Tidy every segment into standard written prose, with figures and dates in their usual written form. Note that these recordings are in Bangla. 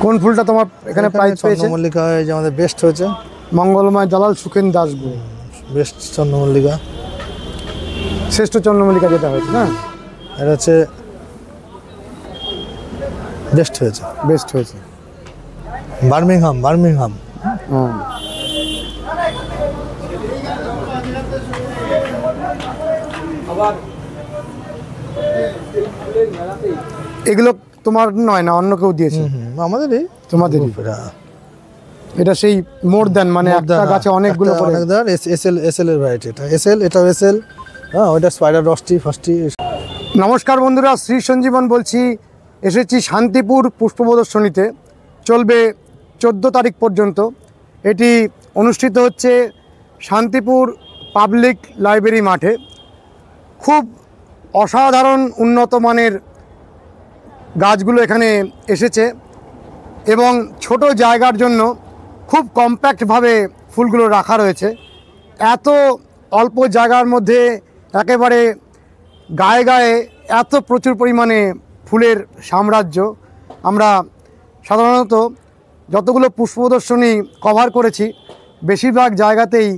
কোন ফুলটা তোমার এখানে প্রাইজ পেয়েছে? চন্দ্রমল্লিকা এই যে আমাদের বেস্ট হয়েছে, মঙ্গলময় দালাল সুখেন দাসগুপ্ত বেস্ট চন্দ্রমল্লিকা, শ্রেষ্ঠ চন্দ্রমল্লিকা যেটা হয়েছে না, এটা হচ্ছে বেস্ট হয়েছে, বেস্ট হয়েছে। বার্মিংহাম। এগুলো তোমার নয় না, অন্য কেউ দিয়েছে? আমাদেরই, তোমাদেরই। এটা সেই মোর দেন, মানে একটা গাছে অনেকগুলো করে। এসএল এর ভ্যারাইটি, এটাও এসএল। হ্যাঁ, ওইটা স্পাইডার ফার্স্টি। নমস্কার বন্ধুরা, শ্রী সঞ্জীবন বলছি। এসেছি শান্তিপুর পুষ্প প্রদর্শনীতে, চলবে 14 তারিখ পর্যন্ত। এটি অনুষ্ঠিত হচ্ছে শান্তিপুর পাবলিক লাইব্রেরি মাঠে। খুব অসাধারণ উন্নত মানের গাছগুলো এখানে এসেছে এবং ছোট জায়গার জন্য খুব কম্প্যাক্টভাবে ফুলগুলো রাখা রয়েছে। এত অল্প জায়গার মধ্যে একেবারে গায়ে গায়ে এত প্রচুর পরিমাণে ফুলের সাম্রাজ্য। আমরা সাধারণত যতগুলো পুষ্প প্রদর্শনী কভার করেছি, বেশিরভাগ জায়গাতেই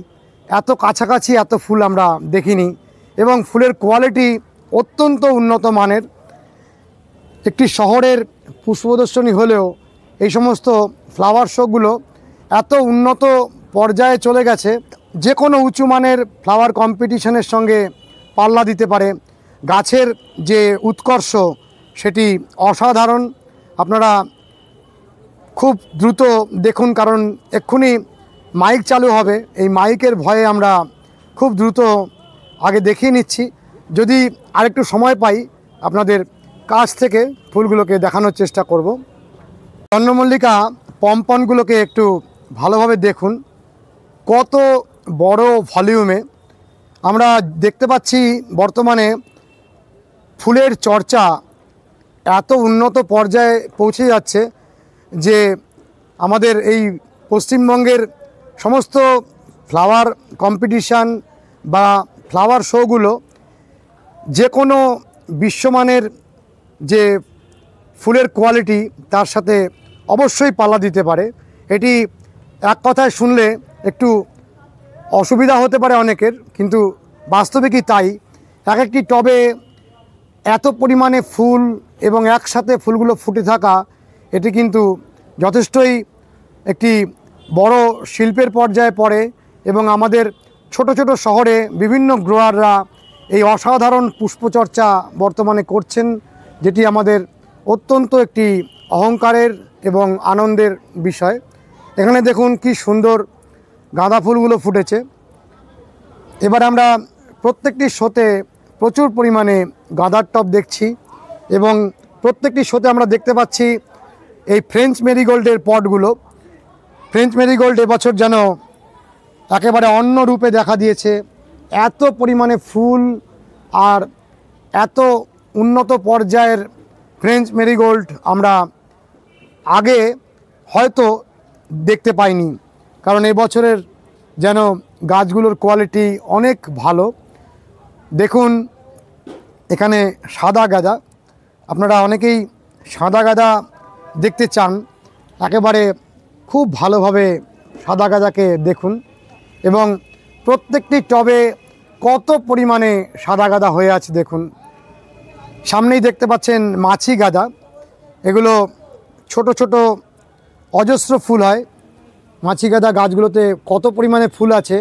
এত কাছাকাছি এত ফুল আমরা দেখিনি এবং ফুলের কোয়ালিটি অত্যন্ত উন্নত মানের। একটি শহরের পুষ্প প্রদর্শনী হলেও এই সমস্ত ফ্লাওয়ার শোগুলো এত উন্নত পর্যায়ে চলে গেছে, যে কোনো উঁচু মানের ফ্লাওয়ার কম্পিটিশনের সঙ্গে পাল্লা দিতে পারে। গাছের যে উৎকর্ষ সেটি অসাধারণ। আপনারা খুব দ্রুত দেখুন, কারণ এক্ষুনি মাইক চালু হবে। এই মাইকের ভয়ে আমরা খুব দ্রুত আগে দেখিয়ে নিচ্ছি। যদি আরেকটু সময় পাই আপনাদের কাছ থেকে ফুলগুলোকে দেখানোর চেষ্টা করব। চন্দ্রমল্লিকা পম্পনগুলোকে একটু ভালোভাবে দেখুন, কত বড় ভলিউমে। আমরা দেখতে পাচ্ছি বর্তমানে ফুলের চর্চা এত উন্নত পর্যায়ে পৌঁছে যাচ্ছে যে আমাদের এই পশ্চিমবঙ্গের সমস্ত ফ্লাওয়ার কম্পিটিশান বা ফ্লাওয়ার শোগুলো যে কোনো বিশ্বমানের যে ফুলের কোয়ালিটি তার সাথে অবশ্যই পাল্লা দিতে পারে। এটি এক কথায় শুনলে একটু অসুবিধা হতে পারে অনেকের, কিন্তু বাস্তবিকই তাই। এক একটি টবে এত পরিমাণে ফুল এবং একসাথে ফুলগুলো ফুটে থাকা, এটি কিন্তু যথেষ্টই একটি বড় শিল্পের পর্যায়ে পড়ে এবং আমাদের ছোট ছোট শহরে বিভিন্ন গ্রোয়াররা এই অসাধারণ পুষ্পচর্চা বর্তমানে করছেন, যেটি আমাদের অত্যন্ত একটি অহংকারের এবং আনন্দের বিষয়। এখানে দেখুন কি সুন্দর গাঁদা ফুলগুলো ফুটেছে। এবার আমরা প্রত্যেকটি শোতে প্রচুর পরিমাণে গাঁদার টব দেখছি এবং প্রত্যেকটি শোতে আমরা দেখতে পাচ্ছি এই ফ্রেঞ্চ মেরিগোল্ডের পটগুলো। ফ্রেঞ্চ মেরিগোল্ড এবছর যেন একেবারে অন্য রূপে দেখা দিয়েছে। এত পরিমাণে ফুল আর এত উন্নত পর্যায়ের ফ্রেঞ্চ মেরিগোল্ড আমরা আগে হয়তো দেখতে পাইনি, কারণ এবছরের যেন গাছগুলোর কোয়ালিটি অনেক ভালো। দেখুন এখানে সাদা গাঁদা, আপনারা অনেকেই সাদা গাঁদা দেখতে চান, একেবারে খুব ভালোভাবে সাদা গাঁদাকে দেখুন এবং প্রত্যেকটি টবে কত পরিমাণে সাদা গাঁদা হয়ে আছে দেখুন। সামনেই দেখতে পাচ্ছেন মাছি গাঁদা, এগুলো ছোট ছোট অজস্র ফুল হয়। মাছি গাঁদা গাছগুলোতে কত পরিমাণে ফুল আছে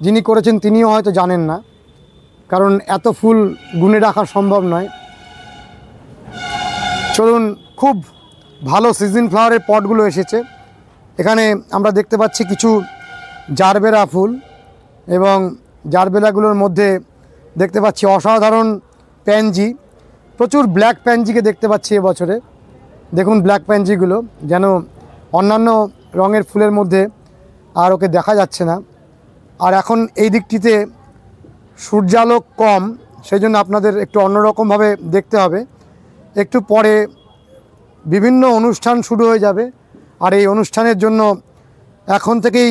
যিনি করেছেন তিনিও হয়তো জানেন না, কারণ এত ফুল গুনে রাখা সম্ভব নয়। চলুন, খুব ভালো সিজন ফ্লাওয়ারের পটগুলো এসেছে। এখানে আমরা দেখতে পাচ্ছি কিছু জারবেরা ফুল এবং জারবেরাগুলোর মধ্যে দেখতে পাচ্ছি অসাধারণ প্যানজি, প্রচুর ব্ল্যাক প্যানজিকে দেখতে পাচ্ছি এবছরে। দেখুন ব্ল্যাক প্যানজিগুলো যেন অন্যান্য রঙের ফুলের মধ্যে আর ওকে দেখা যাচ্ছে না। আর এখন এই দিকটিতে সূর্যালোক কম, সেই জন্য আপনাদের একটু অন্যরকমভাবে দেখতে হবে। একটু পরে বিভিন্ন অনুষ্ঠান শুরু হয়ে যাবে, আর এই অনুষ্ঠানের জন্য এখন থেকেই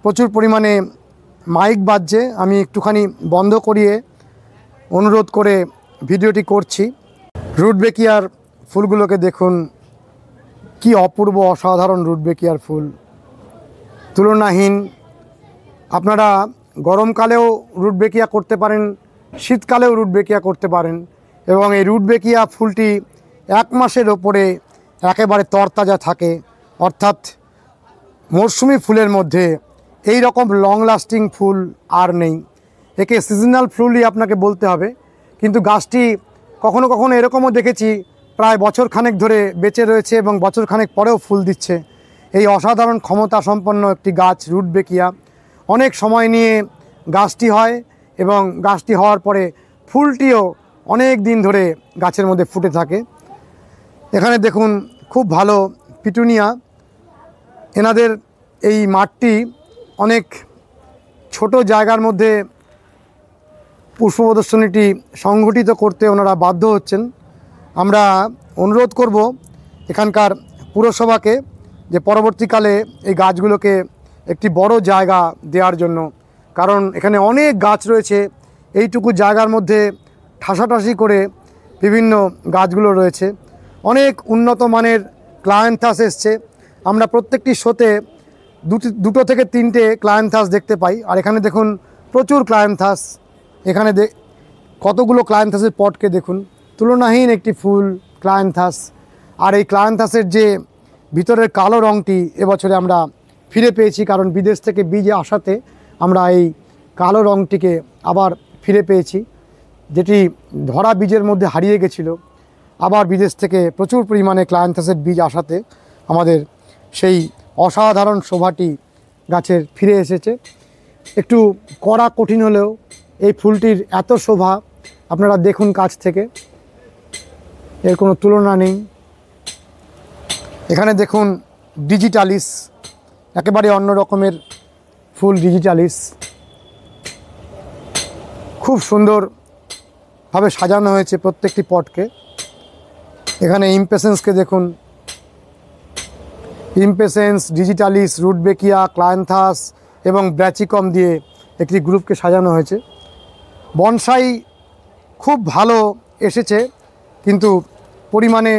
প্রচুর পরিমাণে মাইক বাজছে। আমি একটুখানি বন্ধ করিয়ে অনুরোধ করে ভিডিওটি করছি। রুটবেকিয়ার ফুলগুলোকে দেখুন, কি অপূর্ব অসাধারণ রুটবেকিয়ার ফুল, তুলনাহীন। আপনারা গরমকালেও রুটবেকিয়া করতে পারেন, শীতকালেও রুটবেকিয়া করতে পারেন, এবং এই রুটবেকিয়া ফুলটি 1 মাসের ওপরে একেবারে তরতাজা থাকে। অর্থাৎ মরশুমি ফুলের মধ্যে এই রকম লং লাস্টিং ফুল আর নেই। একে সিজনাল ফুলই আপনাকে বলতে হবে। কিন্তু গাছটি কখনো কখনো এরকমও দেখেছি প্রায় বছরখানেক ধরে বেঁচে রয়েছে এবং বছরখানেক পরেও ফুল দিচ্ছে। এই অসাধারণ ক্ষমতা সম্পন্ন একটি গাছ রুটবেকিয়া। অনেক সময় নিয়ে গাছটি হয় এবং গাছটি হওয়ার পরে ফুলটিও অনেক দিন ধরে গাছের মধ্যে ফুটে থাকে। এখানে দেখুন খুব ভালো পিটুনিয়া। এনাদের এই মাঠটি অনেক ছোট জায়গার মধ্যে পুষ্প প্রদর্শনীটি সংগঠিত করতে ওনারা বাধ্য হচ্ছেন। আমরা অনুরোধ করব এখানকার পুরসভাকে যে পরবর্তীকালে এই গাছগুলোকে একটি বড় জায়গা দেওয়ার জন্য, কারণ এখানে অনেক গাছ রয়েছে। এইটুকু জায়গার মধ্যে ঠাসাঠাসি করে বিভিন্ন গাছগুলো রয়েছে। অনেক উন্নত মানের ক্লায়েন্থাস এসছে। আমরা প্রত্যেকটি শোতে দুটো থেকে 3টে ক্লায়েন্থাস দেখতে পাই। আর এখানে দেখুন প্রচুর ক্লায়েন্থাস। এখানে কতগুলো ক্লায়েন্থাসের পটকে দেখুন, তুলনাহীন একটি ফুল ক্লায়েন্থাস। আর এই ক্লায়েন্থাসের যে ভিতরের কালো রঙটি এবছরে আমরা ফিরে পেয়েছি, কারণ বিদেশ থেকে বীজ আসাতে আমরা এই কালো রঙটিকে আবার ফিরে পেয়েছি, যেটি ধরা বীজের মধ্যে হারিয়ে গেছিল। আবার বিদেশ থেকে প্রচুর পরিমাণে ক্লায়েন্থাসের বীজ আসাতে আমাদের সেই অসাধারণ শোভাটি গাছের ফিরে এসেছে। একটু কড়া কঠিন হলেও এই ফুলটির এত শোভা আপনারা দেখুন কাছ থেকে, এর কোনো তুলনা নেই। এখানে দেখুন ডিজিটালিস, একেবারে অন্য রকমের ফুল ডিজিটালিস। খুব সুন্দরভাবে সাজানো হয়েছে প্রত্যেকটি পটকে। এখানে ইমপেশেন্সকে দেখুন, ইমপেশেন্স, ডিজিটালিস, রুটবেকিয়া, ক্লায়েন্থাস এবং ব্র্যাচিকম দিয়ে একটি গ্রুপকে সাজানো হয়েছে। বনসাই খুব ভালো এসেছে, কিন্তু পরিমাণে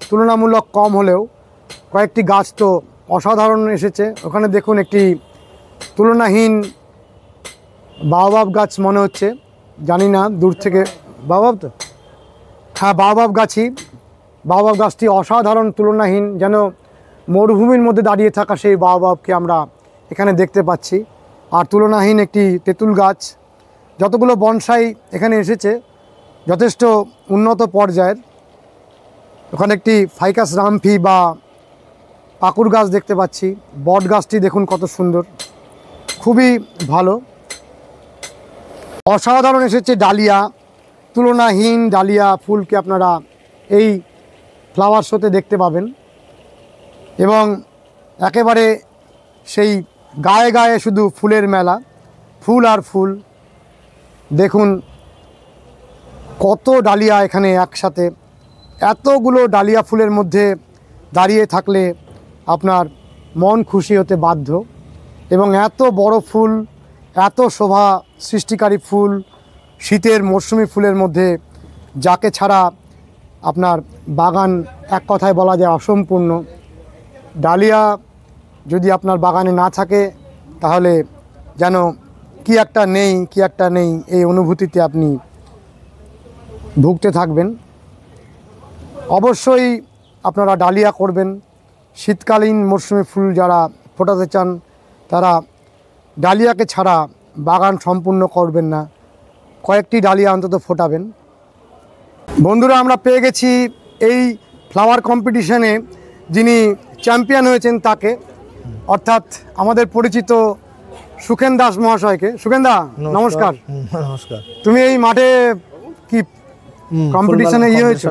তুলনামূলক কম হলেও কয়েকটি গাছ তো অসাধারণ এসেছে। ওখানে দেখুন একটি তুলনাহীন বাওবাব গাছ মনে হচ্ছে, জানি না দূর থেকে। বাওবাব তো, হ্যাঁ বাওবাব গাছই। বাওবাব গাছটি অসাধারণ, তুলনাহীন, যেন মরুভূমির মধ্যে দাঁড়িয়ে থাকা সেই বাওবাবকে আমরা এখানে দেখতে পাচ্ছি। আর তুলনাহীন একটি তেঁতুল গাছ। যতগুলো বনসাই এখানে এসেছে যথেষ্ট উন্নত পর্যায়ের। ওখানে একটি ফাইকাস রামফি বা পাকুর গাছ দেখতে পাচ্ছি। বট গাছটি দেখুন কত সুন্দর, খুবই ভালো, অসাধারণ এসেছে ডালিয়া। তুলনাহীন ডালিয়া ফুলকে আপনারা এই ফ্লাওয়ার শোতে দেখতে পাবেন। এবং একেবারে সেই গায়ে গায়ে শুধু ফুলের মেলা, ফুল আর ফুল। দেখুন কত ডালিয়া এখানে একসাথে। এতগুলো ডালিয়া ফুলের মধ্যে দাঁড়িয়ে থাকলে আপনার মন খুশি হতে বাধ্য। এবং এত বড় ফুল, এত শোভা সৃষ্টিকারী ফুল শীতের মরশুমি ফুলের মধ্যে, যাকে ছাড়া আপনার বাগান এক কথায় বলা যায় অসম্পূর্ণ। ডালিয়া যদি আপনার বাগানে না থাকে তাহলে যেন কি একটা নেই এই অনুভূতিতে আপনি ভুগতে থাকবেন। অবশ্যই আপনারা ডালিয়া করবেন। শীতকালীন মরশুমে ফুল যারা ফোটাতে চান তারা ডালিয়াকে ছাড়া বাগান সম্পূর্ণ করবেন না, কয়েকটি ডালিয়া অন্তত ফোটাবেন। বন্ধুরা, আমরা পেয়ে গেছি এই ফ্লাওয়ার কম্পিটিশনে যিনি চ্যাম্পিয়ন হয়েছেন তাকে, অর্থাৎ আমাদের পরিচিত সুখেন দাস মহাশয়কে। সুখেন দা, নমস্কার। নমস্কার। তুমি এই মাঠে কি কম্পিটিশনে হয়েছে?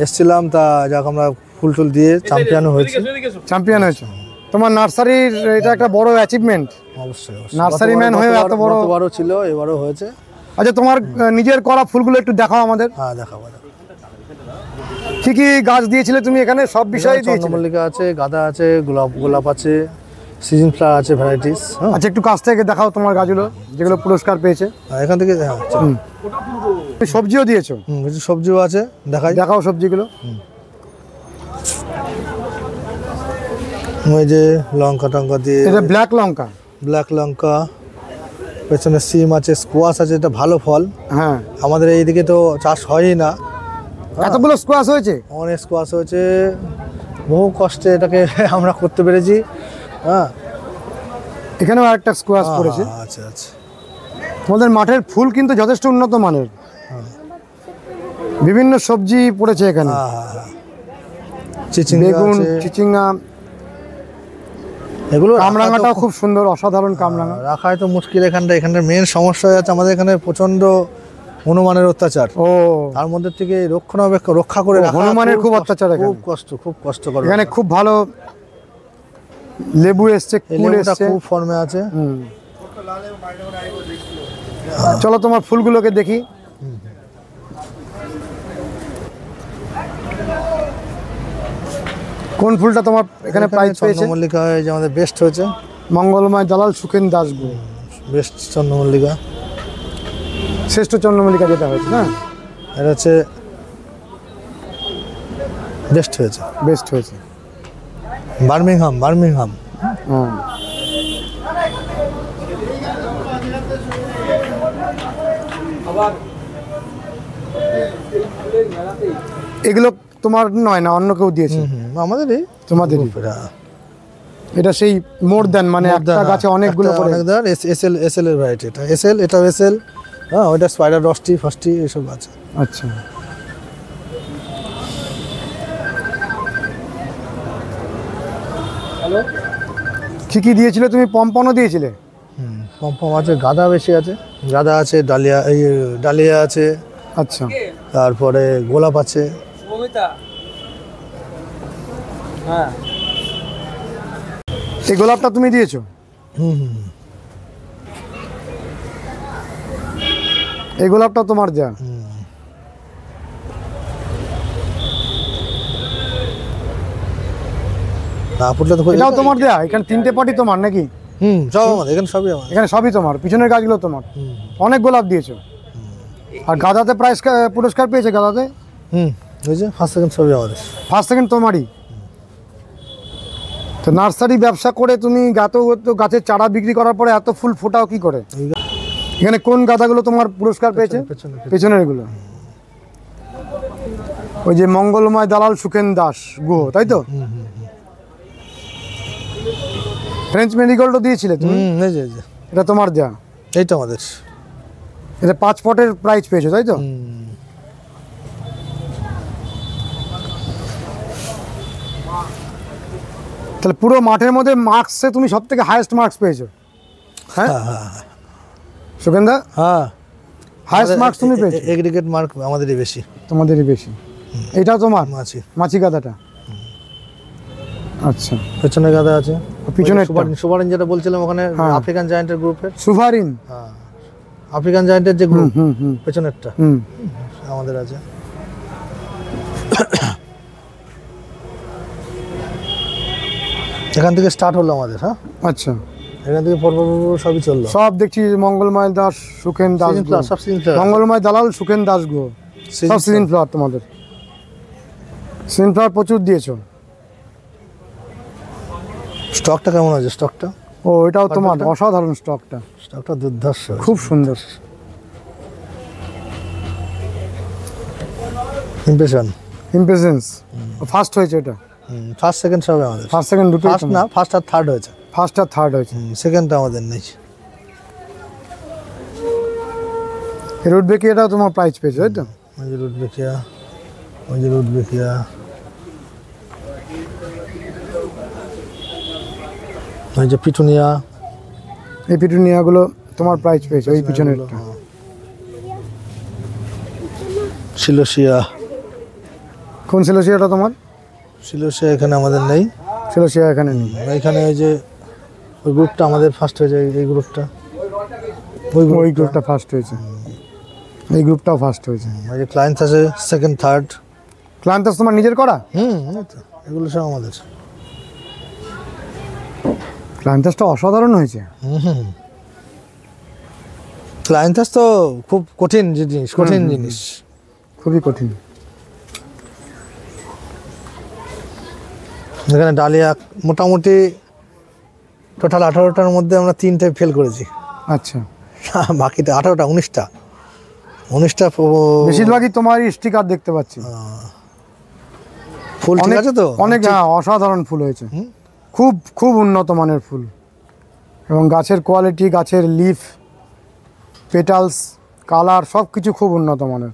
এসছিলাম, তা যাক আমরা ফুল টুল দিয়ে চ্যাম্পিয়ন হয়েছে। তোমার নার্সারির এটা একটা বড় অ্যাচিভমেন্ট। অবশ্যই নার্সারি ম্যান হয়ে এত বড়। গতবারও ছিল, এবারও হয়েছে। আচ্ছা, তোমার নিজের করা ফুলগুলো একটু দেখাও আমাদের। হ্যাঁ, দেখাবো। কি কি গাছ দিয়েছিলে তুমি এখানে? সব বিষয়ে দিয়েছিলে? চন্দ্রমল্লিকা আছে, গাঁদা আছে, গোলাপ আছে, সিজন ফ্লাওয়ার আছে, ভ্যারাইটিস। আচ্ছা, একটু কাছ থেকে দেখাও তোমার গাছগুলো যেগুলো পুরস্কার পেয়েছে। এখান থেকে সবজিও দিয়েছো? কিছু সবজিও আছে, দেখাও সবজিগুলো। ওই যে লঙ্কা টঙ্কা দিয়ে, এটা ব্ল্যাক লঙ্কা। ব্ল্যাক লঙ্কা, পেছনে সিম আছে, স্কোয়াশ আছে, এটা ভালো ফল। হ্যাঁ, আমাদের এইদিকে তো চাষ হয়ই না। এতগুলো স্কোয়াশ হয়েছে। অনেক স্কোয়াশ হয়েছে, বহু কষ্টে এটাকে আমরা করতে পেরেছি। হ্যাঁ, এখানেও আরেকটা স্কোয়াশ পড়েছে। আচ্ছা আচ্ছা। তোমাদের মাঠের ফুল কিন্তু যথেষ্ট উন্নত মানের, বিভিন্ন সবজি পড়েছে এখানে, চিচিঙ্গা বেগুন, আছে, চিচিঙ্গা, এগুলো কামরাঙাটাও খুব সুন্দর, অসাধারণ কামরাঙা। রাখায় তো মুশকিল। এখানটার মেন সমস্যা হয়ে যাচ্ছে আমাদের এখানে প্রচন্ড হনুমানের অত্যাচার। ও, তার মধ্যে থেকে রক্ষা করে রাখা হনুমানের খুব অত্যাচার এখানে। খুব কষ্টকর। এখানে খুব ভালো লেবু এসছে, কুল এসছে, খুব ফর্মে আছে। চলো তোমার ফুলগুলোকে দেখি। কোন ফুলটা তোমার এখানে প্রাইজ পেয়েছে? চন্দ্রমল্লিকা যে আমাদের বেস্ট হয়েছে, মঙ্গলময় দালাল সুখেন দাসগু, বেস্ট চন্দ্রমল্লিকা, শ্রেষ্ঠ চন্দ্রমল্লিকা যেটা হয়েছে না, এটা হচ্ছে বেস্ট হয়েছে, বেস্ট হয়েছে। বার্মিংহাম। হ্যাঁ, এগুলো তোমার নয় না, অন্য কেউ দিয়েছে? আমাদেরই, তোমাদেরই। এটা সেই মোর দেন, মানে একটা গাছে অনেকগুলো করে। এসএল এর ভ্যারাইটি, এটা এসএল। হ্যাঁ, ওইটা স্পাইডার ফাস্টি এসব আছে। আচ্ছা, কি দিয়েছিলে তুমি? পম্পনও দিয়েছিলে? পম্পম আছে, গাঁদা বেশি আছে, গাঁদা আছে, ডালিয়া আছে। আচ্ছা, তারপরে গোলাপ আছে। এই গোলাপটা তুমি দিয়েছো? এই গোলাপটা তোমার যা? এটাও তোমার দেয়া? এখানে তিনটে পার্টি তোমার নাকি? সব আমাদের, এখানে সবই আমাদের। এখানে সবই তোমার, পিছনের গাছগুলো তোমার। অনেক গোলাপ দিয়েছো। আর গাঁদাতে পুরস্কার পেয়েছে? গাঁদাতে ফার্স্ট সেকেন্ড সবই আমাদের। ফার্স্ট সেকেন্ড তোমারই। তো নার্সারি ব্যবসা করে তুমি গাছের চারা বিক্রি করার পরে এত ফুল ফোটাও কি করে? এখানে কোন গাঁদাগুলো তোমার পুরস্কার পেয়েছে? পেছনের এগুলো। ওই যে মঙ্গলময় দালাল সুখেন দাস গুহ, তাই তো? ফ্রেঞ্চ মেরিগোল্ডও দিয়েছিলে তুমি? এটা তোমার যা? এইটা আমাদের। এটা 5 পটের প্রাইজ পেয়েছো, তাই তো? তাহলে পুরো মাঠের মধ্যে মার্কসে তুমি সব থেকে হাইয়েস্ট মার্কস পেয়েছো? হ্যাঁ, সুখেন্দা, হ্যাঁ, হাইয়েস্ট মার্কস তুমি পেয়েছো। এগ্রিগেট মার্ক আমাদেরই বেশি। তোমাদেরই বেশি। এটাও তোমার? মাছি গাদাটা। আচ্ছা, পেছনে গাদা আছে, পিছনে সুভারিন যেটা বলছিলাম ওখানে, আফ্রিকান জায়ান্টের গ্রুপের। সুভারিন? হ্যাঁ, আফ্রিকান জায়ান্টের যে গ্রুপ, পেছনেরটা আমাদের আছে। এখান থেকে স্টার্ট হলো আমাদের। হ্যাঁ, আচ্ছা, এখান থেকে পরপর সবই চললো। সব দেখছি মঙ্গলময় দাস সুখেন দাস, মঙ্গলময় দালাল সুখেন দাস গুহ, সব সিজন ফ্লাওয়ার তোমাদের। সিজন ফ্লাওয়ার প্রচুর দিয়েছো। স্টকটা কেমন আছে? স্টকটা, ও এটাও তোমার? অসাধারণ স্টকটা দুর্ধর্ষ, খুব সুন্দর। ইমপ্রেশনস ফার্স্ট হয়েছে এটা? ফার্স্ট সেকেন্ড সব আমাদের। ফার্স্ট সেকেন্ড দুটো না, ফার্স্ট আর থার্ড হয়েছে। ফার্স্ট আর থার্ড হয়েছে, সেকেন্ডটা আমাদের নেই। রুট বেকি এটাও তোমার প্রাইজ পেয়েছে, তাই তো? ওই যে রুট বেকিয়া, ওই যে পিটুনিয়া, এই পিটুনিয়াগুলো তোমার প্রাইজ পেয়েছে। ওই পিছনেরটা সিলোসিয়া। কোন সিলোসিয়াটা তোমার? সিলোসিয়া এখানে আমাদের নেই। সিলোসিয়া এখানে নেই। এখানে ওই যে ওই গ্রুপটা আমাদের ফার্স্ট হয়েছে, এই গ্রুপটা, ওই গ্রুপটা ফার্স্ট হয়েছে, এই গ্রুপটাও ফার্স্ট হয়েছে। ওই যে ক্লায়েন্ট আছে সেকেন্ড থার্ড। ক্লায়েন্ট তোমার নিজের করা? এগুলো সব আমাদের। ক্লায়েন্টাসটা অসাধারণ হয়েছে। ক্লায়েন্টাস তো খুব কঠিন জিনিস, খুবই কঠিন। এখানে ডালিয়া মোটামুটি টোটাল 18টার মধ্যে আমরা 3টে ফেল করেছি। আচ্ছা, বাকিটা 18টা 19টা বেশিরভাগই তোমারই স্টিকার দেখতে পাচ্ছি। ফুল ঠিক আছে তো? অনেক, হ্যাঁ, অসাধারণ ফুল হয়েছে, খুব খুব উন্নত মানের ফুল, এবং গাছের কোয়ালিটি, গাছের লিফ, পেটালস, কালার সব কিছু খুব উন্নত মানের।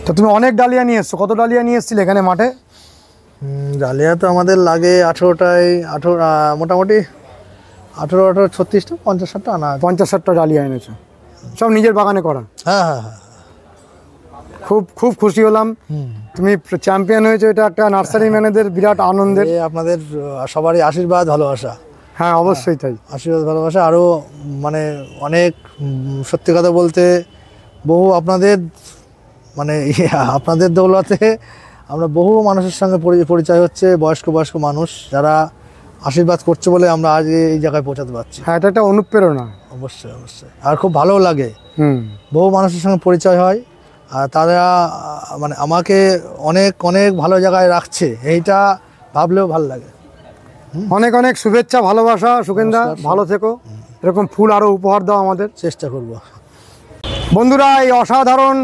তো তুমি অনেক ডালিয়া নিয়ে এসছো, কত ডালিয়া নিয়ে এসছিলে এখানে মাঠে? ডালিয়া তো আমাদের লাগে 18টায়, মোটামুটি 18 36টা 50-60টা আনা আছে। 50-60টা ডালিয়া এনেছো, সব নিজের বাগানে করা? হ্যাঁ হ্যাঁ হ্যাঁ, খুব খুব খুশি হলাম, তুমি চ্যাম্পিয়ন হয়েছো, এটা একটা নার্সারি ম্যানেদের বিরাট আনন্দের। আপনাদের সবারই আশীর্বাদ ভালোবাসা। হ্যাঁ, অবশ্যই তাই, আশীর্বাদ ভালোবাসা। আরও মানে অনেক সত্যি কথা বলতে বহু আপনাদের মানে আপনাদের দৌলতে আমরা বহু মানুষের সঙ্গে পরিচয় হচ্ছে, বয়স্ক মানুষ যারা আশীর্বাদ করছে বলে আমরা আজ এই জায়গায় পৌঁছাতে পারছি। হ্যাঁ, এটা একটা অনুপ্রেরণা। অবশ্যই অবশ্যই, আর খুব ভালো লাগে। বহু মানুষের সঙ্গে পরিচয় হয়, আর তারা মানে আমাকে অনেক অনেক ভালো জায়গায় রাখছে, এইটা ভাবলেও ভালো লাগে। অনেক অনেক শুভেচ্ছা, ভালোবাসা সুকেন্দা, ভালো থেকো, এরকম ফুল আরও উপহার দাও আমাদের। চেষ্টা করব। বন্ধুরা, এই অসাধারণ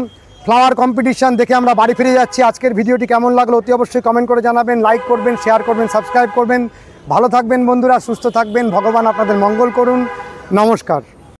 ফ্লাওয়ার কম্পিটিশান দেখে আমরা বাড়ি ফিরে যাচ্ছি। আজকের ভিডিওটি কেমন লাগলো অতি অবশ্যই কমেন্ট করে জানাবেন, লাইক করবেন, শেয়ার করবেন, সাবস্ক্রাইব করবেন। ভালো থাকবেন বন্ধুরা, সুস্থ থাকবেন, ভগবান আপনাদের মঙ্গল করুন। নমস্কার।